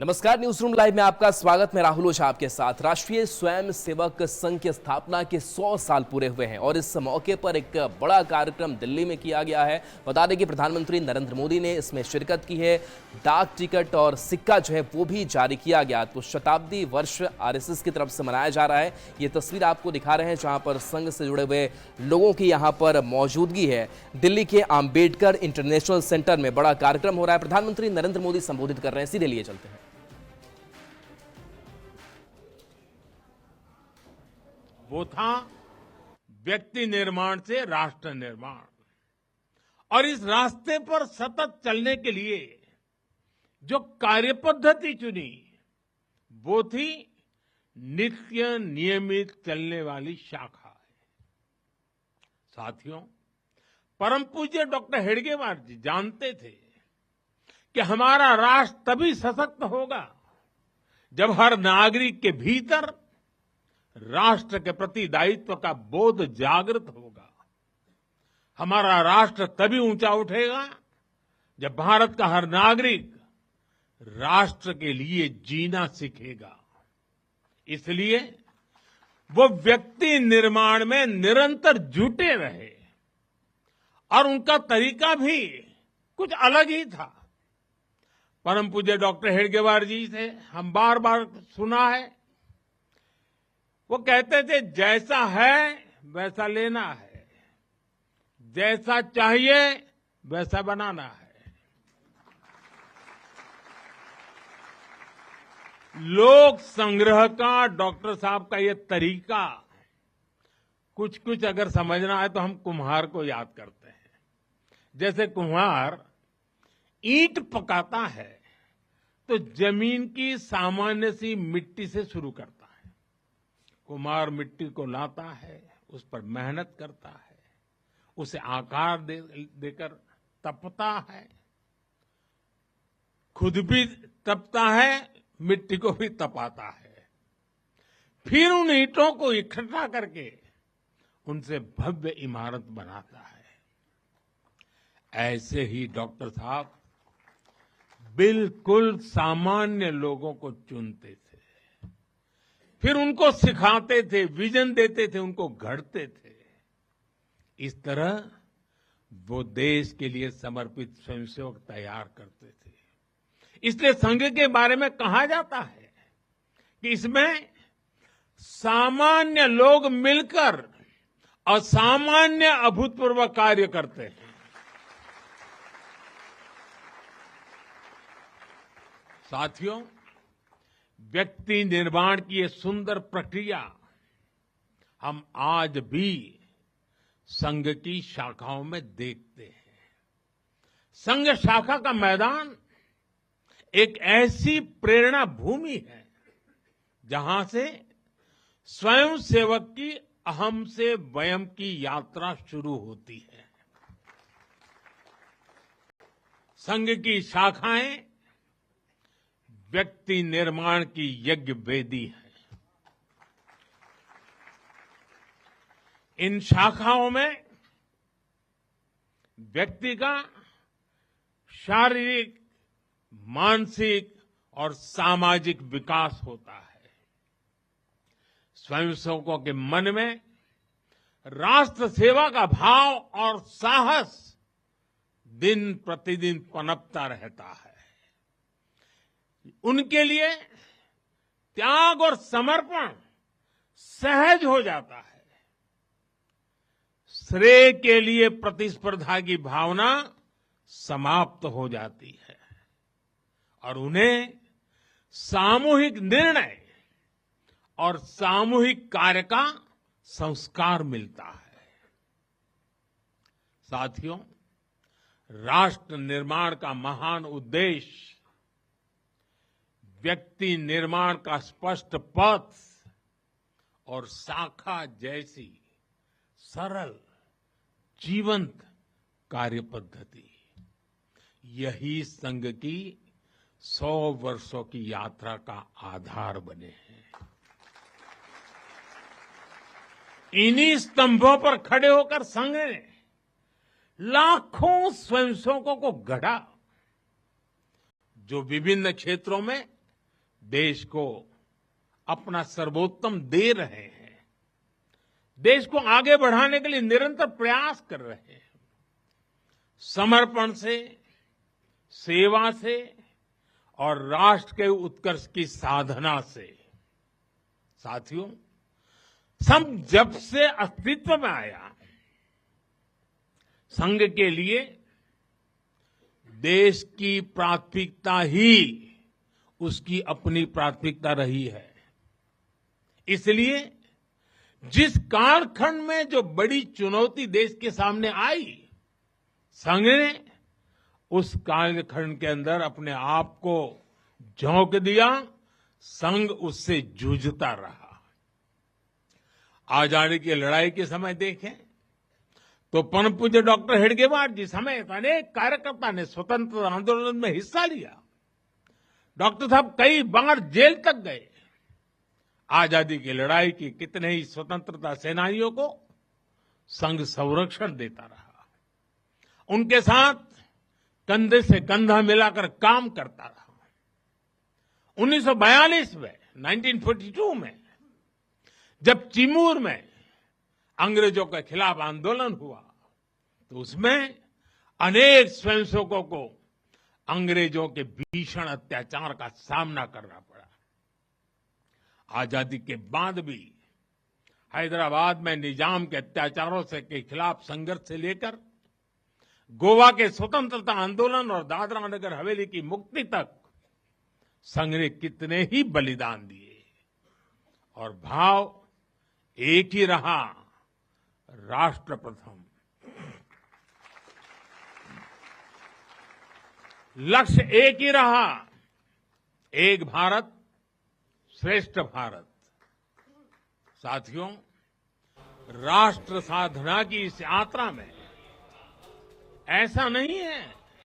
नमस्कार, news room live में आपका स्वागत। मैं राहुल ओझा आपके साथ। राष्ट्रीय स्वयं सेवक संघ की स्थापना के 100 साल पूरे हुए हैं और इस मौके पर एक बड़ा कार्यक्रम दिल्ली में किया गया है। बता दें कि प्रधानमंत्री नरेंद्र मोदी ने इसमें शिरकत की है। डाक टिकट और सिक्का जो है वो भी जारी किया गया। तो शताब्दी वर्ष आरएसएस की तरफ से मनाया जा रहा है। ये तस्वीर आपको दिखा रहे हैं जहां पर संघ से जुड़े हुए लोगों की यहां पर मौजूदगी है। दिल्ली के आम्बेडकर इंटरनेशनल सेंटर में बड़ा कार्यक्रम हो रहा है। प्रधानमंत्री नरेंद्र मोदी संबोधित कर रहे हैं। सीधे लिए चलते हैं। वो था व्यक्ति निर्माण से राष्ट्र निर्माण, और इस रास्ते पर सतत चलने के लिए जो कार्यपद्धति चुनी वो थी नित्य नियमित चलने वाली शाखा। साथियों, परम पूज्य डॉक्टर हेडगेवार जी जानते थे कि हमारा राष्ट्र तभी सशक्त होगा जब हर नागरिक के भीतर राष्ट्र के प्रति दायित्व का बोध जागृत होगा। हमारा राष्ट्र तभी ऊंचा उठेगा जब भारत का हर नागरिक राष्ट्र के लिए जीना सीखेगा। इसलिए वो व्यक्ति निर्माण में निरंतर जुटे रहे और उनका तरीका भी कुछ अलग ही था। परम पूज्य डॉक्टर हेडगेवार जी से हम बार बार सुना है, वो कहते थे जैसा है वैसा लेना है, जैसा चाहिए वैसा बनाना है। लोक संग्रह का डॉक्टर साहब का ये तरीका कुछ कुछ अगर समझना है तो हम कुम्हार को याद करते हैं। जैसे कुम्हार ईंट पकाता है तो जमीन की सामान्य सी मिट्टी से शुरू करता है। कुम्हार मिट्टी को लाता है, उस पर मेहनत करता है, उसे आकार देकर तपता है, खुद भी तपता है, मिट्टी को भी तपाता है, फिर उन ईंटों को इकट्ठा करके उनसे भव्य इमारत बनाता है। ऐसे ही डॉक्टर साहब बिल्कुल सामान्य लोगों को चुनते थे, फिर उनको सिखाते थे, विजन देते थे, उनको गढ़ते थे। इस तरह वो देश के लिए समर्पित स्वयंसेवक तैयार करते थे। इसलिए संघ के बारे में कहा जाता है कि इसमें सामान्य लोग मिलकर असामान्य अभूतपूर्व कार्य करते हैं। साथियों, व्यक्ति निर्माण की ये सुंदर प्रक्रिया हम आज भी संघ की शाखाओं में देखते हैं। संघ शाखा का मैदान एक ऐसी प्रेरणा भूमि है जहां से स्वयं सेवक की अहम से वयम की यात्रा शुरू होती है। संघ की शाखाएं व्यक्ति निर्माण की यज्ञ वेदी है। इन शाखाओं में व्यक्ति का शारीरिक, मानसिक और सामाजिक विकास होता है। स्वयंसेवकों के मन में राष्ट्र सेवा का भाव और साहस दिन प्रतिदिन पनपता रहता है। उनके लिए त्याग और समर्पण सहज हो जाता है। श्रेय के लिए प्रतिस्पर्धा की भावना समाप्त हो जाती है और उन्हें सामूहिक निर्णय और सामूहिक कार्य का संस्कार मिलता है। साथियों, राष्ट्र निर्माण का महान उद्देश्य व्यक्ति निर्माण का स्पष्ट पथ और शाखा जैसी सरल जीवंत कार्य पद्धति, यही संघ की 100 वर्षों की यात्रा का आधार बने हैं। इन्हीं स्तंभों पर खड़े होकर संघ ने लाखों स्वयंसेवकों को गढ़ा, जो विभिन्न क्षेत्रों में देश को अपना सर्वोत्तम दे रहे हैं, देश को आगे बढ़ाने के लिए निरंतर प्रयास कर रहे हैं। समर्पण से, सेवा से और राष्ट्र के उत्कर्ष की साधना से। साथियों, संघ जब से अस्तित्व में आया, संघ के लिए देश की प्राथमिकता ही उसकी अपनी प्राथमिकता रही है। इसलिए जिस कालखंड में जो बड़ी चुनौती देश के सामने आई, संघ ने उस कालखंड के अंदर अपने आप को झोंक दिया, संघ उससे जूझता रहा। आजादी की लड़ाई के समय देखें तो परम पूज्य डॉक्टर हेडगेवार जी समेत अनेक कार्यकर्ता ने स्वतंत्रता आंदोलन में हिस्सा लिया। डॉक्टर साहब कई बार जेल तक गए। आजादी की लड़ाई की कितने ही स्वतंत्रता सेनानियों को संघ संरक्षण देता रहा, उनके साथ कंधे से कंधा मिलाकर काम करता रहा। 1942 में 1942 में जब चिमूर में अंग्रेजों के खिलाफ आंदोलन हुआ तो उसमें अनेक स्वयंसेवकों को अंग्रेजों के भीषण अत्याचार का सामना करना पड़ा। आजादी के बाद भी हैदराबाद में निजाम के अत्याचारों के खिलाफ संघर्ष से लेकर गोवा के स्वतंत्रता आंदोलन और दादरा नगर हवेली की मुक्ति तक संघ ने कितने ही बलिदान दिए और भाव एक ही रहा, राष्ट्र प्रथम। लक्ष्य एक ही रहा, एक भारत श्रेष्ठ भारत। साथियों, राष्ट्र साधना की इस यात्रा में ऐसा नहीं है